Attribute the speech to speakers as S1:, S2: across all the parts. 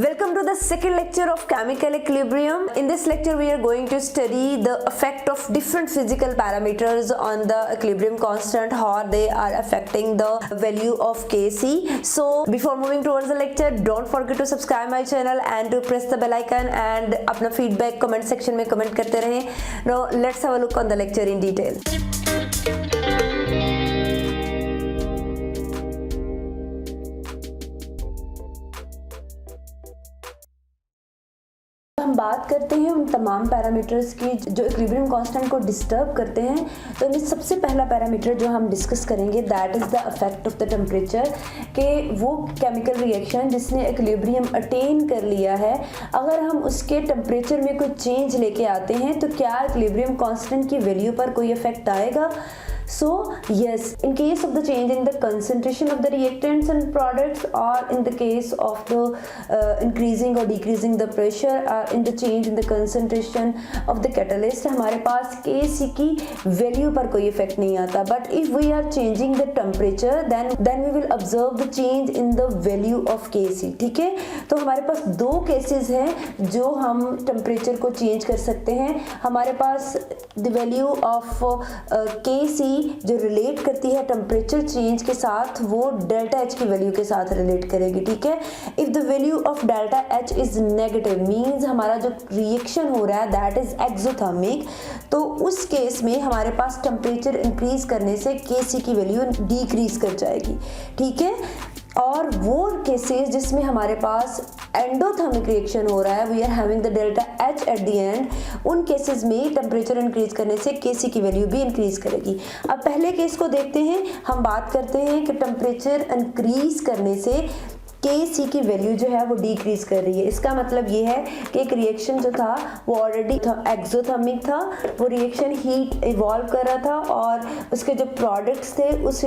S1: Welcome to the second lecture of chemical equilibrium. In this lecture we are going to study the effect of different physical parameters on the equilibrium constant, how they are affecting the value of Kc. So before moving towards the lecture, don't forget to subscribe my channel and to press the bell icon and अपना feedback comment section में comment करते रहें. Now let's have a look on the lecture in detail. हम बात करते हैं उन तमाम पैरामीटर्स की जो इक्विलिब्रियम कांस्टेंट को डिस्टर्ब करते हैं. तो इनमें सबसे पहला पैरामीटर जो हम डिस्कस करेंगे that is the effect of the temperature, कि वो केमिकल रिएक्शन जिसने इक्विलिब्रियम अटेन कर लिया है, अगर हम उसके टेम्परेचर में कोई चेंज लेके आते हैं तो क्या इक्विलिब्रियम कांस्टेंट की वैल्यू पर कोई इफेक्ट आएगा. So yes, in case of the change in the concentration of the reactants and products, or in the case of the increasing or decreasing the pressure, or in the change in the concentration of the catalyst, हमारे पास Kc की value पर कोई effect नहीं आता. But if we are changing the temperature, then we will observe the change in the value of Kc. ठीक है, तो हमारे पास दो cases हैं जो हम temperature को change कर सकते हैं. हमारे पास the value of Kc जो रिलेट करती है टेम्परेचर चेंज के साथ, वो डेल्टा एच की वैल्यू के साथ रिलेट करेगी. ठीक है, if the value of delta H is negative means हमारा जो रिएक्शन हो रहा है दैट इज एक्सोथर्मिक, तो उस केस में हमारे पास टेम्परेचर इंक्रीज करने से Kc की वैल्यू डिक्रीज कर जाएगी. ठीक है, और वो केसेस जिसमें हमारे पास एंडोथर्मिक रिएक्शन हो रहा है, we are having the delta H at the end, उन केसेस में टेम्परेचर इंक्रीज करने से Kc की वैल्यू भी इंक्रीज करेगी. अब पहले केस को देखते हैं. हम बात करते हैं कि टेम्परेचर इंक्रीज करने से Kc की वैल्यू जो है वो डिक्रीज कर रही है. इसका मतलब ये है कि एक रिएक्शन जो था वो ऑलरेडी एक्सोथर्मिक था, वो रिएक्शन हीट इवॉल्व कर रहा था और उसके जो प्रोडक्ट्स थे उस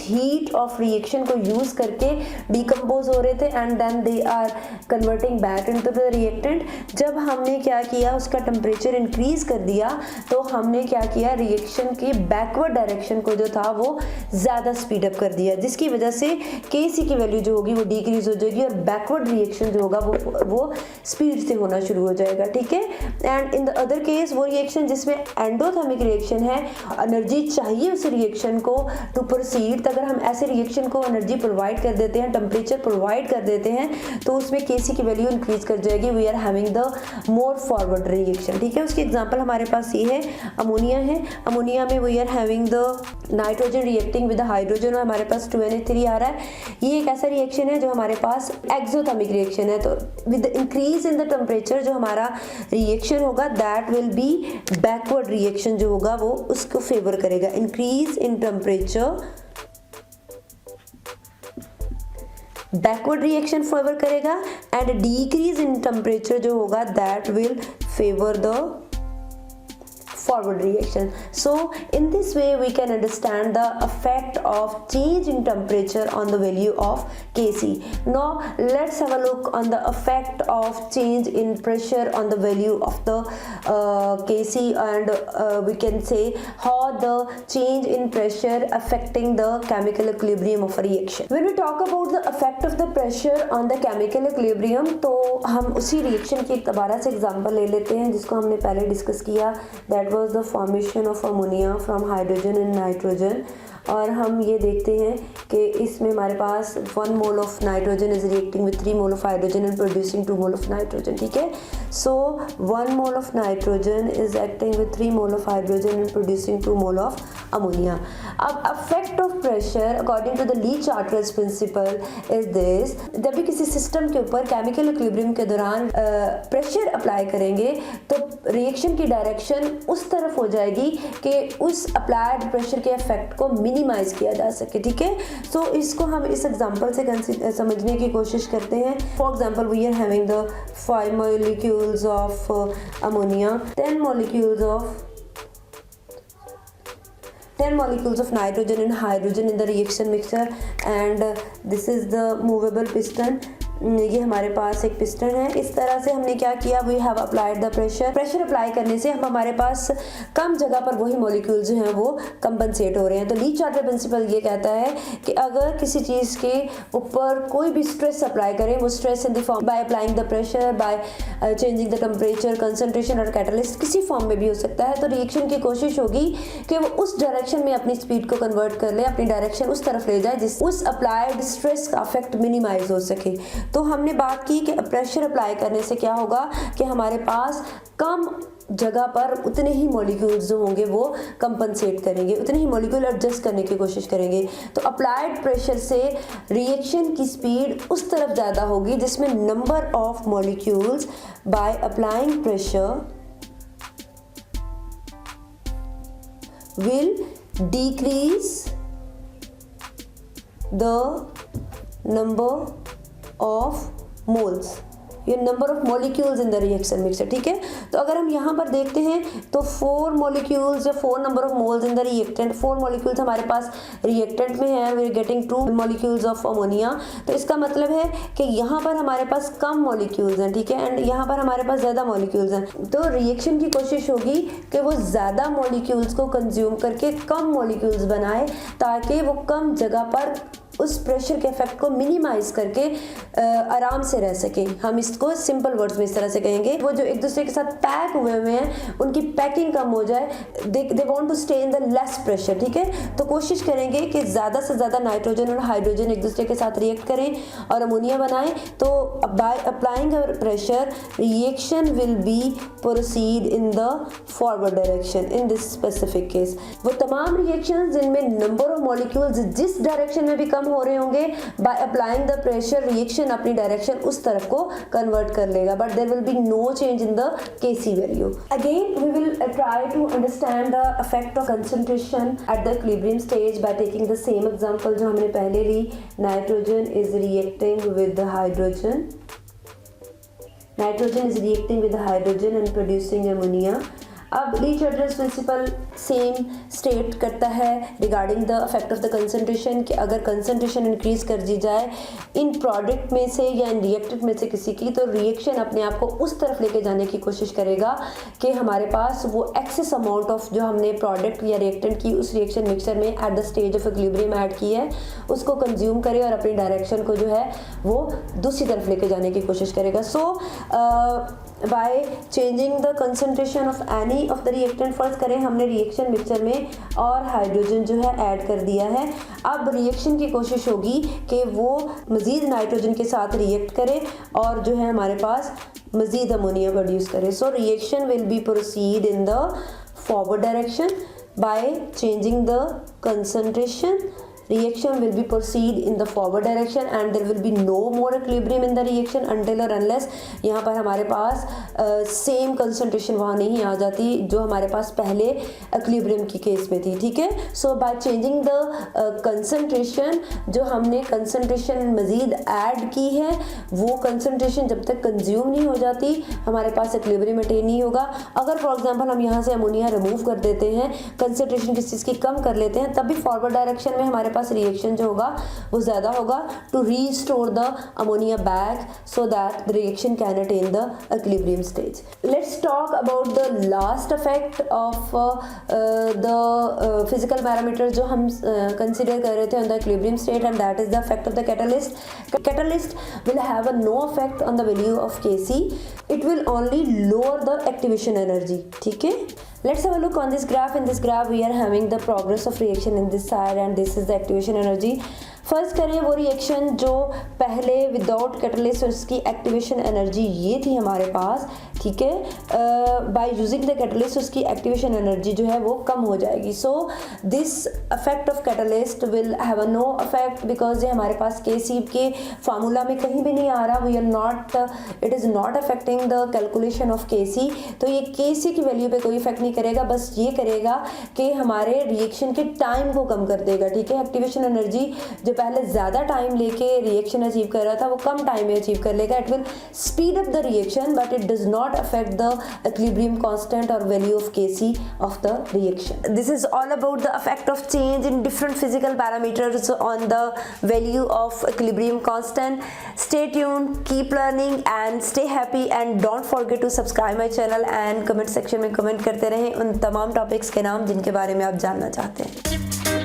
S1: हीट ऑफ रिएक्शन को यूज करके डिकम्पोज हो रहे थे and then they are converting back into the reactant. जब हमने क्या किया, उसका टेम्परेचर इंक्रीज कर दिया, तो हमने क्या किया, रिएक्शन की बैकवर्ड डायरेक्शन को जो था वो ज़्यादा स्पीड अप कर दिया, जिसकी वजह से Kc की वैल्यू जो होगी वो डिक्रीज हो जाएगी और बैकवर्ड रिएक्शन जो होगा वो स्पीड से होना शुरू हो जाएगा. ठीक है, and in the other case वो रिएक्शन जिसमें एंडोथर्मिक रिएक्शन है, एनर्जी चाहिए उस रिएक्शन को टू प्रोसीड, तो अगर हम ऐसे रिएक्शन को एनर्जी प्रोवाइड कर देते हैं, टेम्परेचर प्रोवाइड कर देते हैं, तो उसमें Kc की वैल्यू इंक्रीज कर जाएगी. We are having the more forward reaction. ठीक है, उसकी एग्जाम्पल हमारे पास ये है, अमोनिया है. अमोनिया में we are having the nitrogen reacting with hydrogen और हमारे पास 2Na3 आ रहा है. ये एक ऐसा रिएक्शन है जो हमारे पास एक्सोथर्मिक रिएक्शन है. तो with increase in the temperature जो हमारा रिएक्शन होगा that will be backward reaction जो होगा वो उसको फेवर करेगा. Increase in temperature backward reaction favour करेगा एंड डिक्रीज इन टेम्परेचर जो होगा that will favour the forward reaction. So in this way we can understand the effect of change in temperature on the value of Kc. Now let's have a look on the effect of change in pressure on the value of the Kc, and we can say how the change in pressure affecting the chemical equilibrium of a reaction. When we talk about the effect of the pressure on the chemical equilibrium, तो हम उसी reaction की एक दोबारा से example ले लेते हैं जिसको हमने पहले डिस्कस किया. That was the formation of ammonia from hydrogen and nitrogen. और हम ये देखते हैं कि इसमें हमारे पास 1 mole of nitrogen is reacting with 3 mole of hydrogen and producing 2 mole of nitrogen. ठीक है, so 1 mole of nitrogen is acting with 3 mole of hydrogen and producing 2 mole of ammonia. अब effect of pressure according to the Lee-Chartres principle is this. जब भी किसी system के ऊपर chemical equilibrium के दौरान प्रेशर अप्लाई करेंगे तो रिएक्शन की डायरेक्शन उस तरफ हो जाएगी कि उस अप्लाइड प्रेशर के इफेक्ट को मिनिमाइज किया जा सके. ठीक है, सो इसको हम इस एग्जांपल से समझने की कोशिश करते हैं. For example we are having the 5 molecules of ammonia, 10 molecules of nitrogen and hydrogen in the reaction mixture, and this is the movable piston. ये हमारे पास एक पिस्टन है। इस तरह से हमने क्या किया, we have applied the pressure. Pressure apply करने से हम हमारे पास कम जगह पर वही मॉलिक्यूल जो हैं वो कंपनसेट हो रहे हैं। तो ली चार्टर प्रिंसिपल ये कहता है कि अगर किसी चीज़ के ऊपर कोई भी स्ट्रेस अप्लाई करें, वो stress in the form by applying the pressure, bye changing the temperature, concentration और कैटलिस्ट, किसी फॉर्म में भी हो सकता है। तो रिएक्शन की कोशिश होगी कि वो उस डायरेक्शन में अपनी स्पीड को कन्वर्ट कर ले, अपनी डायरेक्शन उस तरफ ले जाए जिस उस अप्लाइड स्ट्रेस का इफेक्ट मिनिमाइज हो सके। तो हमने बात की कि प्रेशर अप्लाई करने से क्या होगा कि हमारे पास कम जगह पर उतने ही मॉलिक्यूल्स जो होंगे वो कंपनसेट करेंगे, उतने ही मॉलिक्यूल एडजस्ट करने की कोशिश करेंगे। तो अप्लाइड प्रेशर से रिएक्शन की स्पीड उस तरफ ज़्यादा होगी जिसमें number of molecules bye applying pressure will decrease the number of moles, ये number of molecules in the reaction mixer. ठीक है, तो अगर हम यहाँ पर देखते हैं तो 4 मॉलिक्यूल्स या 4 number of moles in the reactant, 4 molecules हमारे पास रिएक्टेंट में है, we are getting 2 molecules of ammonia. तो इसका मतलब है कि यहाँ पर हमारे पास कम मॉलिक्यूल्स हैं, ठीक है, एंड यहाँ पर हमारे पास ज़्यादा मॉलिक्यूल्स हैं। तो रिएक्शन की कोशिश होगी कि वो ज़्यादा मॉलिक्यूल्स को कंज्यूम करके कम मॉलिक्यूल्स बनाए ताकि वो कम जगह पर उस प्रेशर के इफेक्ट को मिनिमाइज करके आराम से रह सके। हम इसको सिंपल वर्ड्स में इस तरह से कहेंगे, वो जो एक दूसरे के साथ पैक हुए हुए हैं उनकी पैकिंग कम हो जाए, they want to stay in the less pressure. ठीक है, तो कोशिश करेंगे कि ज़्यादा से ज़्यादा नाइट्रोजन और हाइड्रोजन एक दूसरे के साथ रिएक्ट करें और अमोनिया बनाएं। तो by applying pressure reaction will be proceed in the forward direction in this specific case. वो तमाम रिएक्शन जिनमें नंबर ऑफ मॉलिक्यूल्स जिस डायरेक्शन में भी कम हो रहे होंगे, by applying the pressure reaction अपनी डायरेक्शन उस तरफ को कन्वर्ट कर लेगा, but there will be no change in the Kc value. Again we will try to understand the effect of concentration at the equilibrium stage by taking the same example जो हमने पहले ली। Nitrogen is reacting with hydrogen, nitrogen is reacting with hydrogen and producing ammonia. अब Le Chatelier's principle same state करता है regarding the effect of the concentration कि अगर concentration increase कर दी जाए इन प्रोडक्ट में से या इन रिएक्टेंट में से किसी की, तो रिएक्शन अपने आप को उस तरफ लेके जाने की कोशिश करेगा कि हमारे पास वो एक्सेस अमाउंट ऑफ जो हमने प्रोडक्ट या रिएक्टेंट की उस रिएक्शन मिक्सर में at the stage of equilibrium add की है उसको कंज्यूम करे और अपनी डायरेक्शन को जो है वो दूसरी तरफ लेके जाने की कोशिश करेगा। So by changing the concentration of any of the reactant, first करें हमने रिएक्शन मिक्सचर में और हाइड्रोजन जो है ऐड कर दिया है। अब रिएक्शन की कोशिश होगी कि वो मज़ीद नाइट्रोजन के साथ रिएक्ट करे और जो है हमारे पास मज़ीद अमोनिया प्रोड्यूस करे। So reaction will be proceed in the forward direction by changing the concentration. Reaction will be proceed in the forward direction and there will be no more equilibrium in the reaction until or unless यहाँ पर हमारे पास same concentration वहाँ नहीं आ जाती जो हमारे पास पहले equilibrium की केस में थी। ठीक है, सो बाय चेंजिंग द कंसंट्रेशन, जो हमने कंसंट्रेशन मज़ीद ऐड की है वो कंसंट्रेशन जब तक कंज्यूम नहीं हो जाती हमारे पास equilibrium अटेन नहीं होगा। अगर फॉर एग्जाम्पल हम यहाँ से अमोनिया रिमूव कर देते हैं, कंसंट्रेशन किसी चीज़ की कम कर लेते हैं, तब भी फॉरवर्ड डायरेक्शन में हमारे रिएक्शन जो होगा वो ज्यादा होगा to restore the ammonia back so that the reaction can attain the equilibrium stage. Let's talk about the last effect of the physical parameter जो हम कंसीडर कर रहे थे on the equilibrium state and that is the effect of the catalyst. Catalyst will have a no effect on the value of Kc, it will only lower the activation energy। ठीक है, let's have a look on this graph. In this graph we are having the progress of reaction in this side and this is the activation energy। First करें वो reaction जो पहले without catalyst उसकी activation energy ये थी हमारे पास। ठीक है, बाय यूजिंग द कैटलिस्ट उसकी एक्टिवेशन एनर्जी जो है वो कम हो जाएगी। So this effect of catalyst will have a no effect because ये हमारे पास Kc के फार्मूला में कहीं भी नहीं आ रहा। We are not, it is not affecting the calculation of Kc। तो ये Kc की वैल्यू पे कोई इफेक्ट नहीं करेगा, बस ये करेगा कि हमारे रिएक्शन के टाइम को कम कर देगा। ठीक है, एक्टिवेशन एनर्जी जब पहले ज़्यादा टाइम लेके रिएक्शन अचीव कर रहा था वो कम टाइम में अचीव कर लेगा. It will speed up the reaction but it does not affect the equilibrium constant और value of Kc of the reaction. This is all about the effect of change in different physical parameters on the value of equilibrium constant. Stay tuned, keep learning and stay happy and don't forget to subscribe my channel and comment section में comment करते रहें उन तमाम topics के नाम जिनके बारे में आप जानना चाहते हैं.